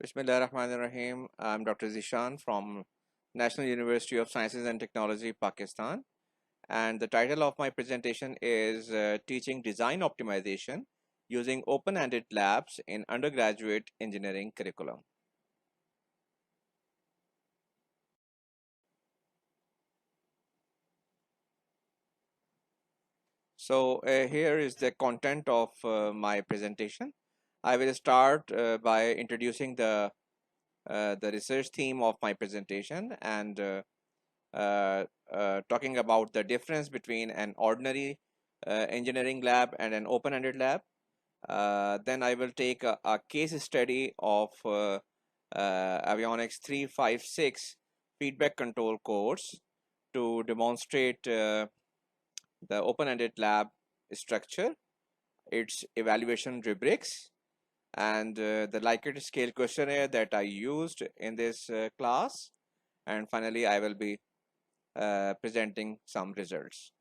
Bismillahirrahmanirrahim. I'm Dr. Zishan from National University of Sciences and Technology, Pakistan. And the title of my presentation is Teaching Design Optimization Using Open-Ended Labs in Undergraduate Engineering Curriculum. So here is the content of my presentation. I will start by introducing the research theme of my presentation and talking about the difference between an ordinary engineering lab and an open-ended lab. Then I will take a case study of avionics 356 feedback control course to demonstrate the open-ended lab structure, its evaluation rubrics, and the Likert scale questionnaire that I used in this class. And finally, I will be presenting some results.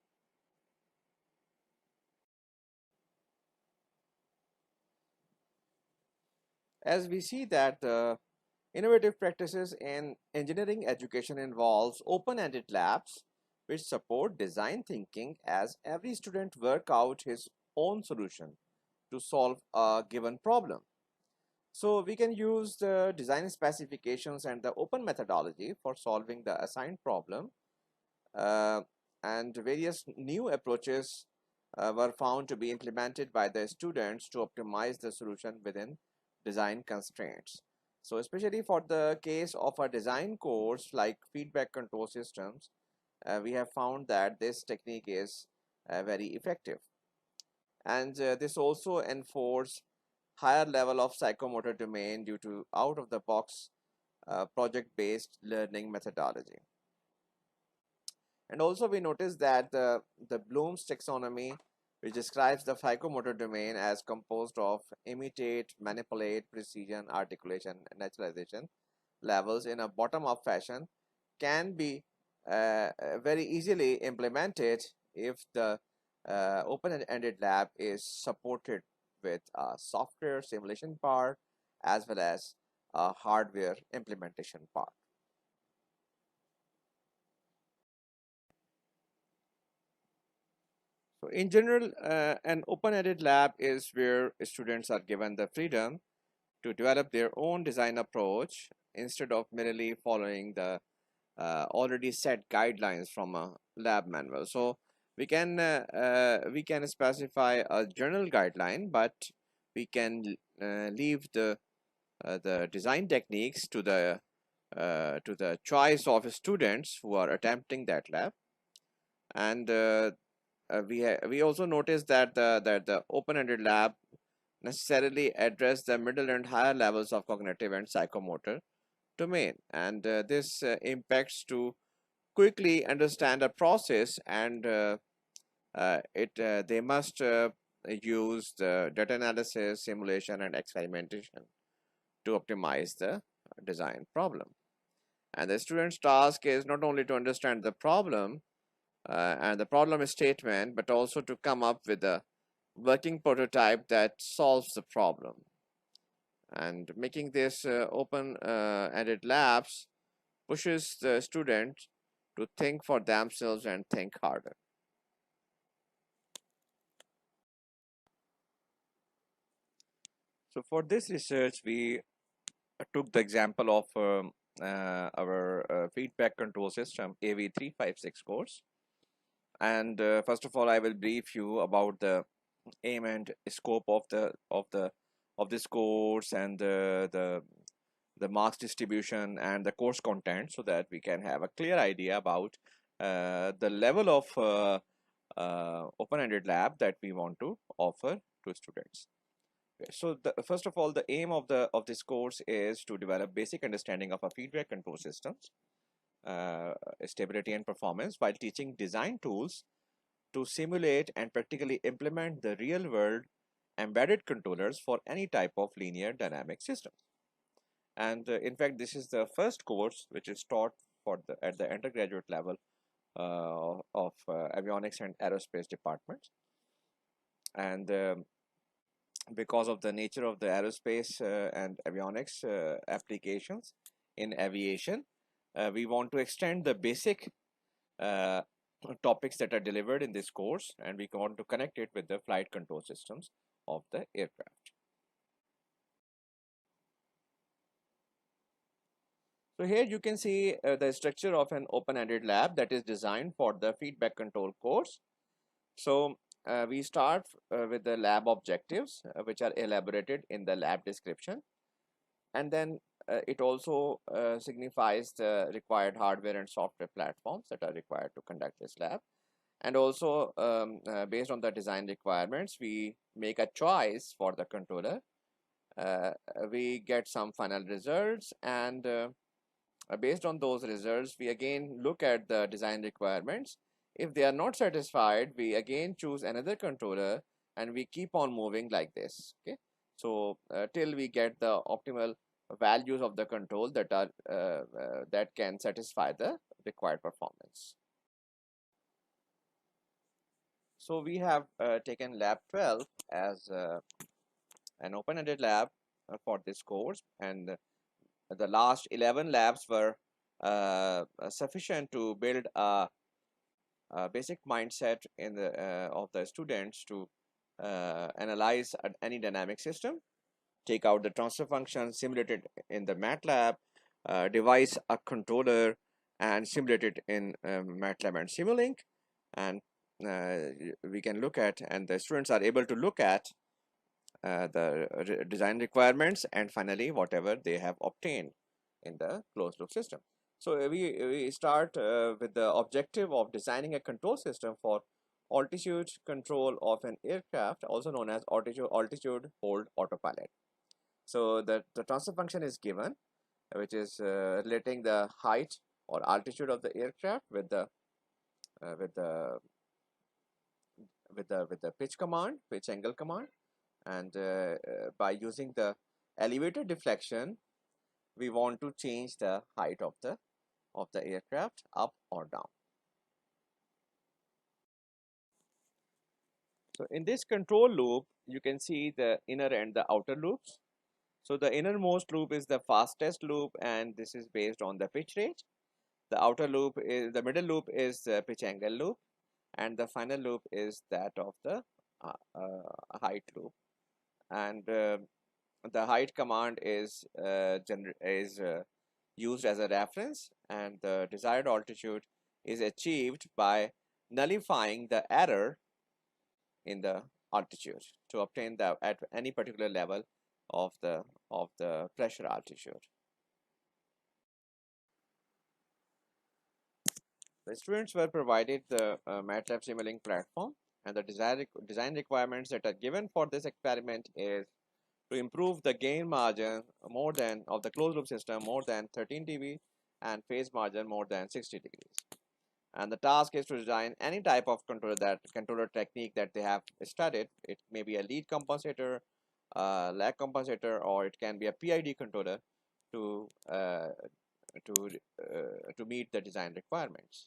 As we see that innovative practices in engineering education involves open-ended labs which support design thinking as every student work out his own solution to solve a given problem. So we can use the design specifications and the open methodology for solving the assigned problem, uh, and various new approaches were found to be implemented by the students to optimize the solution within design constraints. So especially for the case of a design course like feedback control systems, we have found that this technique is very effective. And this also enforces higher level of psychomotor domain due to out of the box project-based learning methodology. And also we notice that the Bloom's taxonomy, which describes the psychomotor domain as composed of imitate, manipulate, precision, articulation, and naturalization levels in a bottom-up fashion, can be very easily implemented if the open-ended lab is supported with a software simulation part as well as a hardware implementation part. So in general, an open-ended lab is where students are given the freedom to develop their own design approach instead of merely following the already set guidelines from a lab manual. So we can specify a general guideline, but we can leave the design techniques to the choice of students who are attempting that lab. And we also noticed that the open-ended lab necessarily address the middle and higher levels of cognitive and psychomotor domain, and this impacts to quickly understand a process, and they must use the data analysis, simulation, and experimentation to optimize the design problem. And the student's task is not only to understand the problem and the problem statement, but also to come up with a working prototype that solves the problem. And making this open-ended labs pushes the student to think for themselves and think harder. So for this research, we took the example of our feedback control system AV356 course. And first of all, I will brief you about the aim and scope of this course, and the marks distribution and the course content, so that we can have a clear idea about the level of open-ended lab that we want to offer to students. Okay, so first of all, the aim of this course is to develop basic understanding of a feedback control systems, stability and performance, while teaching design tools to simulate and practically implement the real world embedded controllers for any type of linear dynamic systems. And in fact, this is the first course which is taught at the undergraduate level of avionics and aerospace departments. And because of the nature of the aerospace and avionics applications in aviation. We want to extend the basic uh, topics that are delivered in this course, and we want to connect it with the flight control systems of the aircraft. So here you can see the structure of an open-ended lab that is designed for the feedback control course. So we start with the lab objectives, which are elaborated in the lab description. And then it also signifies the required hardware and software platforms that are required to conduct this lab. And also based on the design requirements, we make a choice for the controller. We get some final results, and based on those results, we again look at the design requirements. If they are not satisfied, we again choose another controller, and we keep on moving like this. Okay, so till we get the optimal values of the control that are that can satisfy the required performance. So we have taken lab 12 as an open-ended lab for this course, and the last 11 labs were sufficient to build a basic mindset in the of the students to analyze any dynamic system, take out the transfer function, simulate it in the MATLAB, devise a controller, and simulate it in MATLAB and Simulink. And we can look at, and the students are able to look at the design requirements, and finally whatever they have obtained in the closed loop system. So we start with the objective of designing a control system for altitude control of an aircraft, also known as altitude hold autopilot. So the transfer function is given, which is relating the height or altitude of the aircraft with the uh, with the with the pitch angle command, and by using the elevator deflection, we want to change the height of the aircraft up or down. So in this control loop, you can see the inner and the outer loops. So the innermost loop is the fastest loop, and this is based on the pitch rate. The middle loop is the pitch angle loop, and the final loop is that of the height loop. And the height command is used as a reference, and the desired altitude is achieved by nullifying the error in the altitude to obtain the at any particular level of the pressure altitude. The students were provided the MATLAB Simulink platform, and the design requirements that are given for this experiment is to improve the gain margin more than of the closed loop system more than 13 dB and phase margin more than 60 degrees. And the task is to design any type of controller technique that they have studied. It may be a lead compensator, lag compensator, or it can be a PID controller to to to meet the design requirements.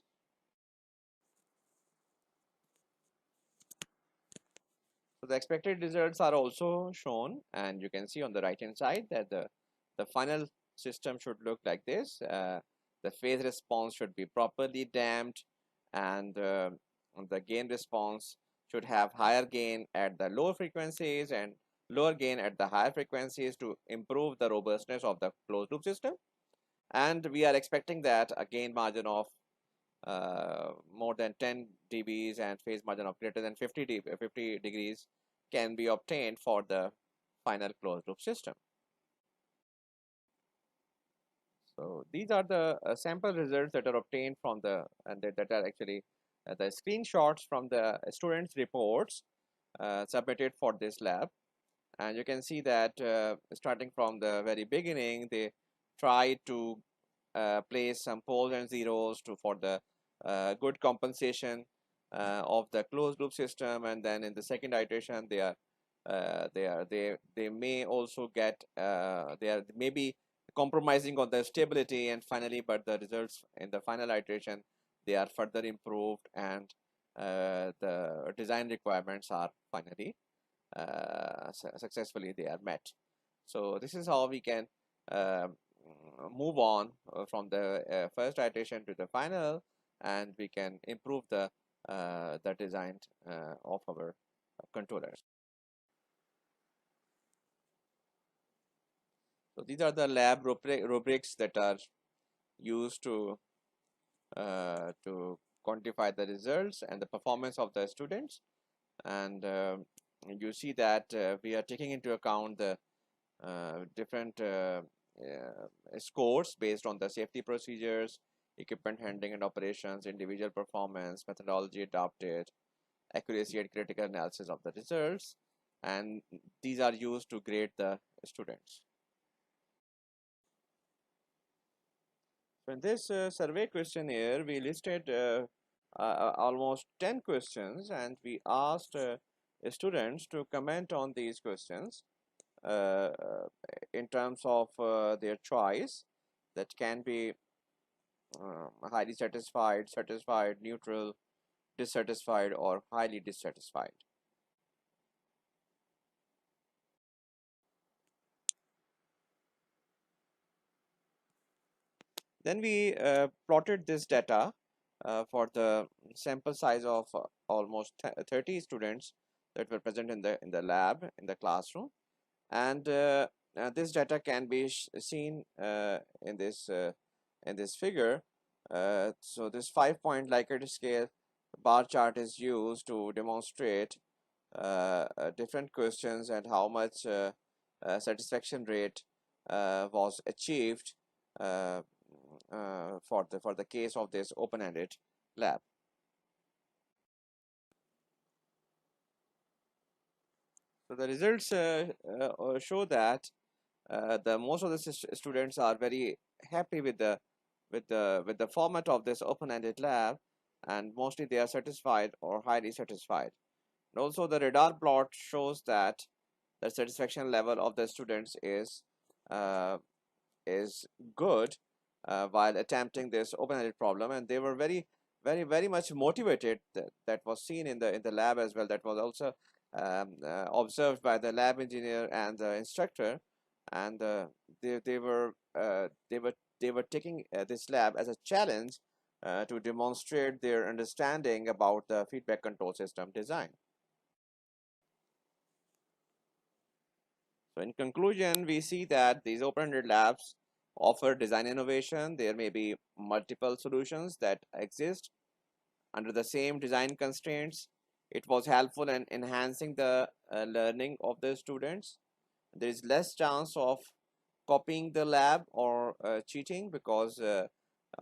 So the expected results are also shown, and you can see on the right hand side that the final system should look like this. The phase response should be properly damped, and the gain response should have higher gain at the lower frequencies and lower gain at the higher frequencies to improve the robustness of the closed loop system. And we are expecting that a gain margin of more than 10 dBs and phase margin of greater than 50 degrees can be obtained for the final closed loop system. So these are the sample results that are obtained from the, and that are actually the screenshots from the students' reports submitted for this lab. And you can see that starting from the very beginning, they try to place some poles and zeros for the good compensation of the closed loop system, and then in the second iteration they may also get they are maybe compromising on the stability, and finally but the results in the final iteration they are further improved, and the design requirements are finally successfully they are met. So this is how we can uh, move on from the first iteration to the final, and we can improve the design of our controllers. So these are the lab rubrics that are used to quantify the results and the performance of the students. And you see that we are taking into account the different scores based on the safety procedures, equipment handling and operations, individual performance, methodology adopted, accuracy and critical analysis of the results, and these are used to grade the students. So in this survey questionnaire, we listed almost 10 questions, and we asked students to comment on these questions uh, in terms of their choice, that can be highly satisfied, satisfied, neutral, dissatisfied, or highly dissatisfied. Then we plotted this data for the sample size of almost 30 students that were present in the lab, in the classroom, and this data can be seen in this figure. So this 5-point Likert scale bar chart is used to demonstrate different questions and how much satisfaction rate was achieved uh, for the case of this open-ended lab. So the results show that the most of the students are very happy with the format of this open-ended lab, and mostly they are satisfied or highly satisfied. And also the radar plot shows that the satisfaction level of the students uh, is good while attempting this open-ended problem, and they were very much motivated. That was seen in the lab as well. That was also observed by the lab engineer and the instructor, and they were they were taking this lab as a challenge to demonstrate their understanding about the feedback control system design. So in conclusion, we see that these open-ended labs offer design innovation. There may be multiple solutions that exist under the same design constraints. It was helpful in enhancing the learning of the students. There is less chance of copying the lab or cheating, because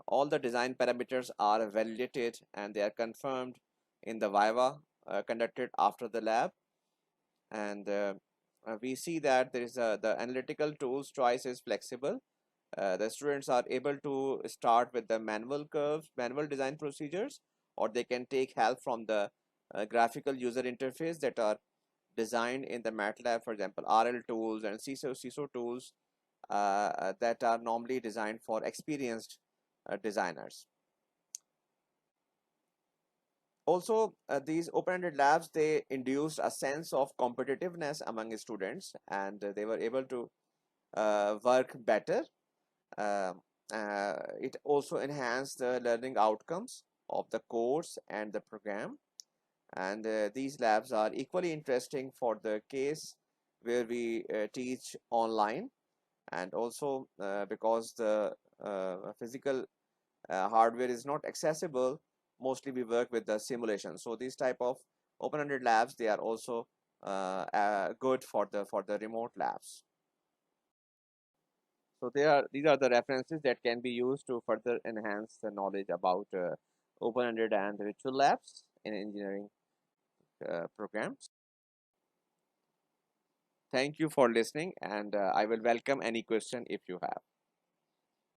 all the design parameters are validated and they are confirmed in the viva conducted after the lab. And we see that there is the analytical tools choice is flexible. The students are able to start with the manual curves, manual design procedures, or they can take help from the graphical user interface that are designed in the MATLAB, for example, RL tools and CISO tools that are normally designed for experienced designers. Also, these open-ended labs, they induced a sense of competitiveness among students, and they were able to work better. Um it also enhanced the learning outcomes of the course and the program. And these labs are equally interesting for the case where we teach online, and also because the physical hardware is not accessible, mostly we work with the simulation. So these type of open-ended labs, they are also good for the remote labs. So these are the references that can be used to further enhance the knowledge about open-ended and virtual labs in engineering programs. Thank you for listening, and I will welcome any question if you have.